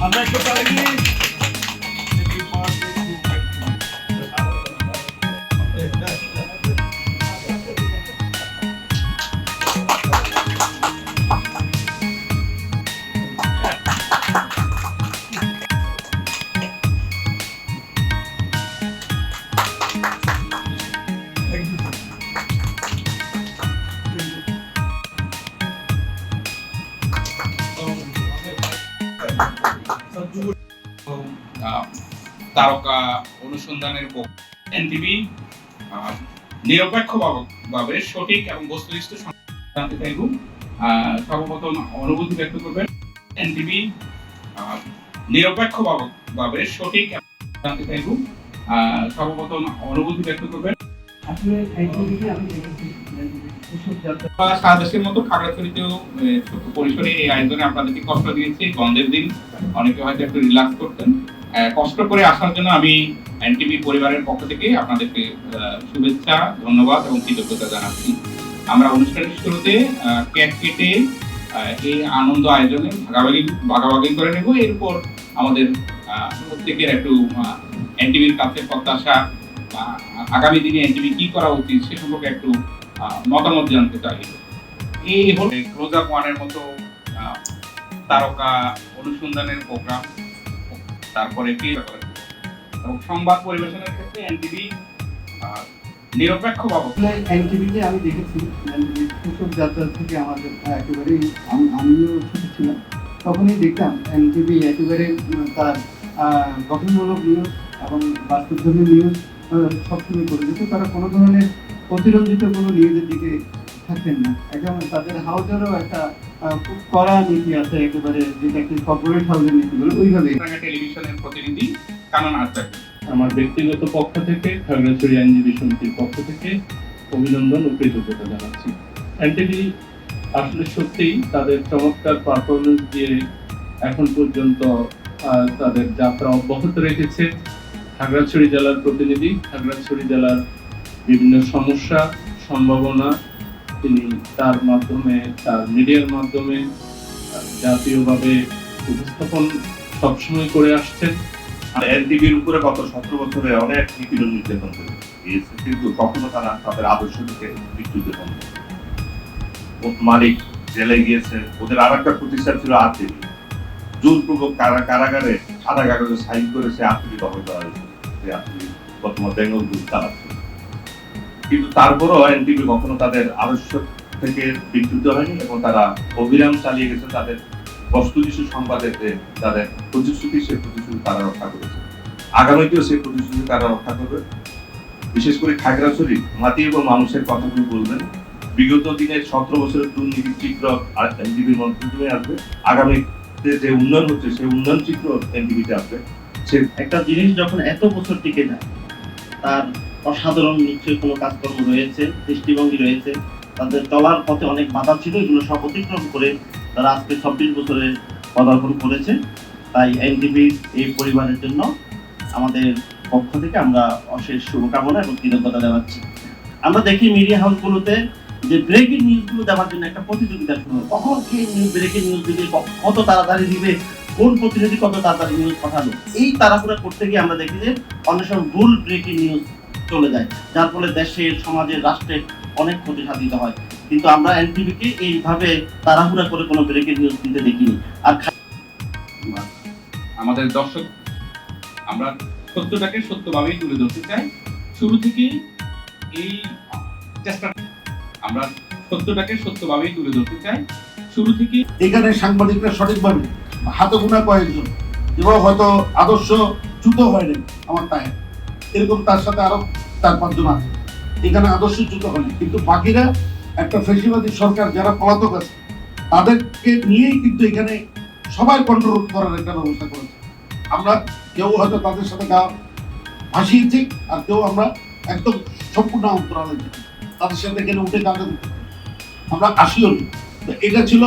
আমরা একটু তালে গিয়ে তারকা অনুসন্ধানের এনটিভি নিরপেক্ষভাবে সঠিক এবং বস্তুনিষ্ঠ জানতে চাইব। সর্বপ্রথম অনুভূতি ব্যক্ত করবেন। এনটিভি নিরপেক্ষভাবে সঠিক জানতে চাইব। সর্বপ্রথম অনুভূতি ব্যক্ত করবেন। আসলে এনটিভিতে আমি দেখেছি সারা দেশের মতো খাগড়াছড়িতেও ছোট পরিসরে এই আয়োজনে আপনাদেরকে কষ্ট দিয়েছি। বন্ধের দিন অনেকে হয়তো একটু রিল্যাক্স করতেন। কষ্ট করে আসার জন্য আমি এনটিভি পরিবারের পক্ষ থেকে আপনাদেরকে শুভেচ্ছা, ধন্যবাদ এবং কৃতজ্ঞতা জানাচ্ছি। আমরা অনুষ্ঠানের শুরুতে কেক কেটে এই আনন্দ আয়োজনে ভাগাভাগি করে নেব। এরপর আমাদের প্রত্যেকের একটু এনটিভির কাছে প্রত্যাশা, আগামী দিনে এনটিভি কি করা উচিত সে সম্পর্কে একটু মতামত জানতে চাই। এই হল ক্লোজ আপ ওয়ানের মতো তারকা অনুসন্ধানের প্রোগ্রাম, তারপরে এবং সংবাদ পরিবেশনের ক্ষেত্রে এনটিভি নিরপেক্ষভাবে এনটিভিতে আমি দেখেছি কৃষক যাত্রা থেকে আমাদের একেবারেই আমিও ছোট ছিলাম তখনই দেখতাম এনটিভি একেবারে তার গঠনমূলক নিউজ এবং বাস্তবধর্মী নিউজ সবসময় করে যেত। তারা কোনো ধরনের অতিরঞ্জিত কোনো নিউজের দিকে থাকতেন না। একদম তাদের হাউজেরও একটা খুব কড়া নীতি আছে, একেবারে যেটা একটি কর্পোরেট হাউসের নীতিগুলো ওইভাবে। টেলিভিশনের প্রতিনিধি কানন আরজাক। আমার ব্যক্তিগত পক্ষ থেকে খাগড়াছড়ি আইনজীবী সমিতির পক্ষ থেকে অভিনন্দন ও কৃতজ্ঞতা জানাচ্ছি। এনটিভি আসলে সত্যিই তাদের চমৎকার পারফরমেন্স দিয়ে এখন পর্যন্ত তাদের যাত্রা অব্যাহত রেখেছে। খাগড়াছড়ি জেলার প্রতিনিধি, খাগড়াছড়ি জেলার বিভিন্ন সমস্যা, সম্ভাবনা তিনি তার মাধ্যমে, তার মিডিয়ার মাধ্যমে জাতীয়ভাবে উপস্থাপন সবসময় করে আসছেন। এনটিভির উপরে গত 17 বছরে অনেক নিপীড়ন নির্যাতন করেছে, কিন্তু কখনো তারা তাদের আদর্শ থেকে বিচ্যুত হন। মালিক জেলে গিয়েছে, ওদের আর একটা প্রতিষ্ঠান ছিল আরটিভি, জোরপূর্বক কারাগারে সাদা কাগজে সাইন করে সে আরটিভি দখল করা হয়েছে। সে আরটিভি বর্তমান বেঙ্গল গ্রুপ চালাচ্ছে, কিন্তু তারপরও এনটিভি কখনো তাদের আদর্শ থেকে বিচ্যুত হয়নি এবং তারা অবিরাম চালিয়ে গেছে তাদের বস্তুনিষ্ঠ সংবাদের তাদের প্রতিশ্রুতি, সে প্রতিশ্রুতি তারা রক্ষা করেছে। আগামীতেও সেই প্রতিশ্রুতি তারা রক্ষা করবে। বিশেষ করে খাগড়াছড়ি মাটি এবং মানুষের কথাগুলো বলবেন। বিগত দিনের 17 বছরের দুর্নীতির চিত্র আর এনটিভির মাধ্যমে আসবে। আগামীতে যে উন্নয়ন হচ্ছে সেই উন্নয়ন চিত্র এনটিভিতে আসবে। সে একটা জিনিস যখন এত বছর টিকে যায়, তার অসাধারণ নিশ্চয়ই কোনো কাজকর্ম রয়েছে, দৃষ্টিভঙ্গি রয়েছে, তাদের চলার পথে অনেক বাধা ছিল, এগুলো সব অতিক্রম করে তারা আজকে 26 বছরে পদার্পণ করেছে। তাই এনটিভির এই পরিবারের জন্য আমাদের পক্ষ থেকে আমরা অশেষ শুভকামনা এবং কৃতজ্ঞতা জানাচ্ছি। আমরা দেখি মিডিয়া হাউসগুলোতে যে ব্রেকিং নিউজগুলো দেওয়ার জন্য একটা প্রতিযোগিতা শুরু হয়, কখন কি ব্রেকিং নিউজ দিবে, কত তাড়াতাড়ি দিবে, কোন প্রতিনিধি কত তাড়াতাড়ি নিউজ পাঠালো। এই তাড়াহুড়া করতে গিয়ে আমরা দেখি যে অনেক সময় ভুল ব্রেকিং নিউজ চলে যায়, যার ফলে দেশের, সমাজের, রাষ্ট্রের অনেক ক্ষতি সাধিত হয়। কিন্তু আমরা এনটিভিকে এইভাবে তাড়াহুড়া করে কোনো ব্রেকিং নিউজ দিতে দেখিনি। আর আমাদের দর্শক, আমরা সত্যটাকে সত্যভাবেই তুলে ধরতে চাই। শুরু থেকেই এই চেষ্টা, আমরা সত্যটাকে সত্যভাবেই তুলে ধরতে চাই। শুরু থেকে এখানে সাংবাদিকরা সঠিকভাবে হাতে গোনা কয়েকজন এবং হয়তো আদর্শ চ্যুত হয়নি আমার তাই, এরকম তার সাথে আরো 4-5 জন আছে এখানে আদর্শ চ্যুত হয়নি, কিন্তু বাকিরা একটা ফ্যাসিবাদী সরকার যারা পলাতক আছে তাদেরকে নিয়েই কিন্তু এখানে সবাই কন্ট্রোল করার একটা ব্যবস্থা করেছে। আমরা কেউ হয়তো তাদের সাথে গা ভাসিয়েছি, আর কেউ আমরা একদম সম্পূর্ণ অন্তরালে তাদের সাথে এখানে উঠে কাজে আমরা আসিও নি। এটা ছিল,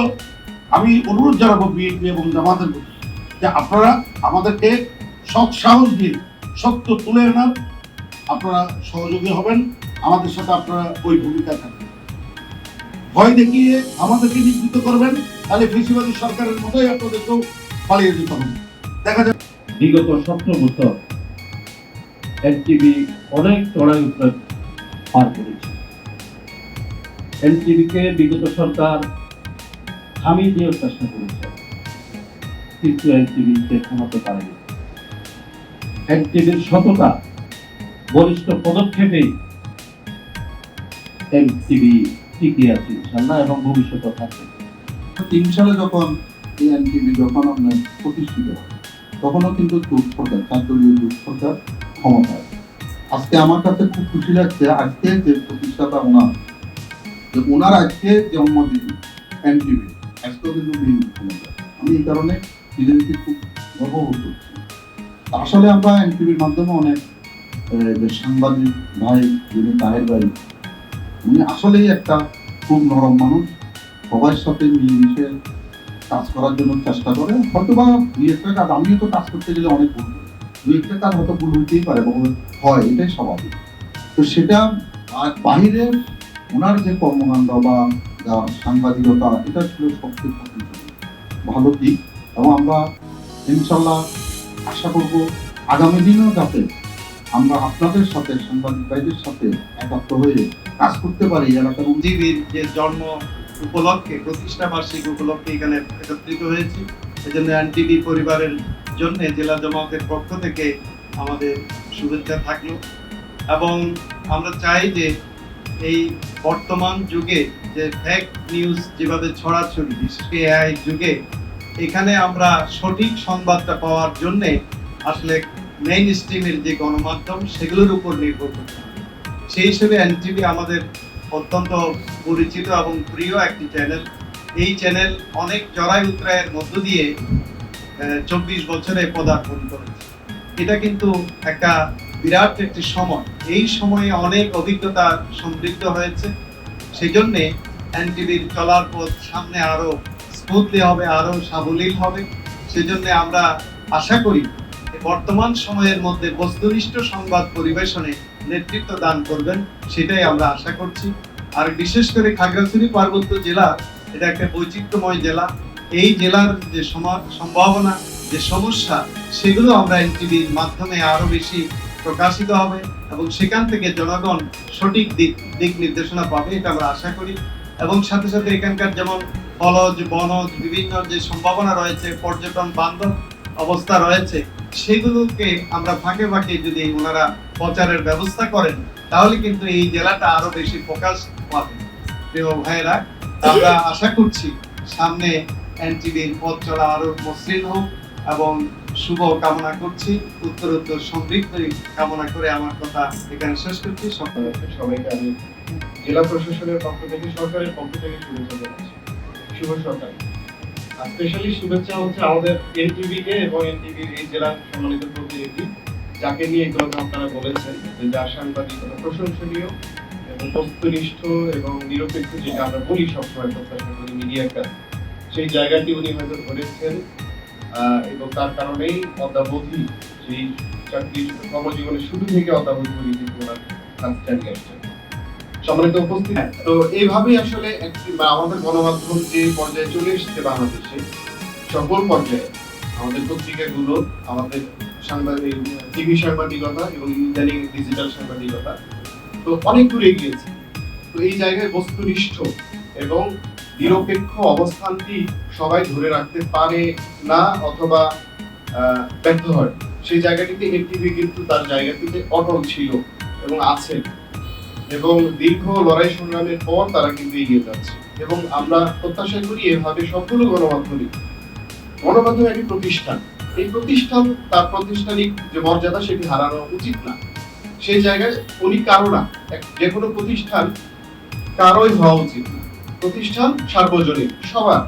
আমি অনুরোধ জানাবো বিএনপি এবং জামাতের প্রতি যে আপনারা আমাদেরকে সৎ সাহস দিয়ে সত্য তুলে আনার আপনারা সহযোগী হবেন, আমাদের সাথে আপনারা ওই ভূমিকা থাকবেন। ভয় দেখিয়ে আমাদেরকে নিবৃত্ত করবেন, তাহলে ফ্যাসিবাদী সরকারের মতোই আপনাদেরকেও পালিয়ে যেতে হবে। দেখা যায় বিগত 17 বছর এনটিভি অনেক চড়াই উত্তর পার করেছে। এনটিভিকে বিগত সরকার থামিয়ে দেওয়ার চেষ্টা করেছে, কিন্তু এনটিভিকে থামাতে পারেনি। এনটিভির সততা, বলিষ্ঠ পদক্ষেপে এনটিভি টিকে আছে ইনশাআল্লাহ এবং ভবিষ্যতে থাকবে। 3 সালে যখন এই এনটিভি যখন আপনার প্রতিষ্ঠিত হয়, তখনও কিন্তু জোট সরকার, 4 দলীয় জোট সরকার ক্ষমতায়। আজকে আমার কাছে খুব খুশি লাগছে, আজকে যে প্রতিষ্ঠাতা ওনার আজকে জন্মদিন এনটিভি, আজকেও কিন্তু বিএনপি ক্ষমতায়। আমি এই কারণে নিজেকে খুব গর্ববোধ করছি। আসলে আমরা এনটিভির মাধ্যমে অনেক যে সাংবাদিক ভাই, যিনি তাহের ভাই, উনি আসলেই একটা খুব নরম মানুষ, সবার সাথে মিলেমিশে কাজ করার জন্য চেষ্টা করে। হয়তো বা দুই একটা কাজ, আমিও তো কাজ করতে গেলে অনেক ভুল করি, দুই একটা কাজ হয়তো ভুল হইতেই পারে এবং হয়, এটাই স্বাভাবিক। তো সেটা বাহিরে ওনার যে কর্মকাণ্ড বা সাংবাদিকতা, এটা ছিল সবচেয়ে ভালো দিক। এবং আমরা ইনশাল্লাহ আশা করব আগামী দিনেও যাতে আমরা আপনাদের সাথে, সাংবাদিক ভাইদের সাথে একাত্ম হয়ে কাজ করতে পারি। এলাকার জীবীর যে জন্ম উপলক্ষে, প্রতিষ্ঠা বার্ষিক উপলক্ষে এখানে একত্রিত হয়েছি। এজন্য এনটিভি পরিবারের জন্য জেলা জামায়াতের পক্ষ থেকে আমাদের শুভেচ্ছা থাকলো। এবং আমরা চাই যে এই বর্তমান যুগে যে ফেক নিউজ যেভাবে ছড়াছড়ি, বিশেষ করে এআই যুগে, এখানে আমরা সঠিক সংবাদটা পাওয়ার জন্যে আসলে মেইন স্ট্রিমের যে গণমাধ্যম, সেগুলোর উপর নির্ভর করতে হবে। সেই হিসেবে এনটিভি আমাদের অত্যন্ত পরিচিত এবং প্রিয় একটি চ্যানেল। এই চ্যানেল অনেক চড়াই উতরাইয়ের মধ্য দিয়ে 24 বছরে পদার্পণ করেছে। এটা কিন্তু একটা বিরাট একটি সময়। এই সময়ে অনেক অভিজ্ঞতা সমৃদ্ধ হয়েছে। সেই জন্যে এনটিভির চলার পথ সামনে আরো স্মুথলি হবে, আরো সাবলীল হবে। সেজন্য আমরা আশা করি বর্তমান সময়ের মধ্যে বস্তুনিষ্ঠ সংবাদ পরিবেশনে নেতৃত্ব দান করবেন, সেটাই আমরা আশা করছি। আর বিশেষ করে খাগড়াছড়ি পার্বত্য জেলা, এটা একটা বৈচিত্র্যময় জেলা। এই জেলার যে সম্ভাবনা, যে সমস্যা, সেগুলো আমরা এনটিভির মাধ্যমে আরো বেশি প্রকাশিত হবে এবং সেখান থেকে জনগণ সঠিক দিক নির্দেশনা পাবে, এটা আমরা আশা করি। এবং সাথে সাথে এখানকার যেমন ফলজ, বনজ বিভিন্ন যে সম্ভাবনা রয়েছে, পর্যটন বান্ধব অবস্থা রয়েছে, সেগুলোকে আমরা ফাঁকে ফাঁকে যদি ওনারা প্রচারের ব্যবস্থা করেন, তাহলে কিন্তু এই জেলাটা আরো বেশি প্রকাশ পাবে। প্রিয় ভাইয়েরা, আমরা আশা করছি সামনে এনটিভির পথ চলা আরো মসৃণ হোক এবং শুভ কামনা করছি, উত্তরোত্তর সমৃদ্ধি কামনা করে আমার কথা এখানে শেষ করছি। সবাইকে আমি জেলা প্রশাসনের পক্ষ থেকে, সরকারের পক্ষ থেকে শুভেচ্ছা জানাচ্ছি। শুভ সরকার। আর স্পেশালি শুভেচ্ছা হচ্ছে আমাদের এনটিভি কে এবং এনটিভির এই জেলার সম্মানিত প্রতিনিধি, যাকে নিয়ে একটু আপনারা বলেছেন যে যার সাংবাদিকতা প্রশংসনীয় এবং বস্তুনিষ্ঠ এবং নিরপেক্ষ, যেটা আমরা বলি সবসময় প্রত্যাশা করি মিডিয়ার কাছে, সেই জায়গাটি উনি হয়তো ধরেছেন এবং তার কারণেই অদ্যাবধি সেই চাকরি কর্মজীবনের শুরু থেকে অদ্যাবধি উনি কিন্তু ওনার কাজ চালিয়ে আসছেন। সম্মানিত উপস্থিত, তো এইভাবেই আসলে আমাদের গণমাধ্যম যে পর্যায়ে চলে এসেছে বাংলাদেশে, সকল পর্যায়ে আমাদের পত্রিকাগুলো, আমাদের সাংবাদিক, টিভি সাংবাদিকতা এবং ইদানিং ডিজিটাল সাংবাদিকতা তো অনেক দূরে এগিয়েছে। তো এই জায়গায় বস্তুনিষ্ঠ এবং নিরপেক্ষ অবস্থানটি সবাই ধরে রাখতে পারে না অথবা ব্যর্থ হয়। সেই জায়গাটিতে এনটিভি কিন্তু তার জায়গাটিতে অটল ছিল এবং আছে, এবং দীর্ঘ লড়াই সংগ্রামের পর তারা কিন্তু এগিয়ে যাচ্ছে। এবং আমরা প্রত্যাশা করি এভাবে সবগুলো গণমাধ্যম একটি প্রতিষ্ঠান, এই প্রতিষ্ঠান তার প্রাতিষ্ঠানিক যে মর্যাদা সেটি হারানো উচিত না। সেই জায়গায় উনি কারো না, যে কোনো প্রতিষ্ঠান কারোই হওয়া উচিত না। প্রতিষ্ঠান সার্বজনীন, সবার।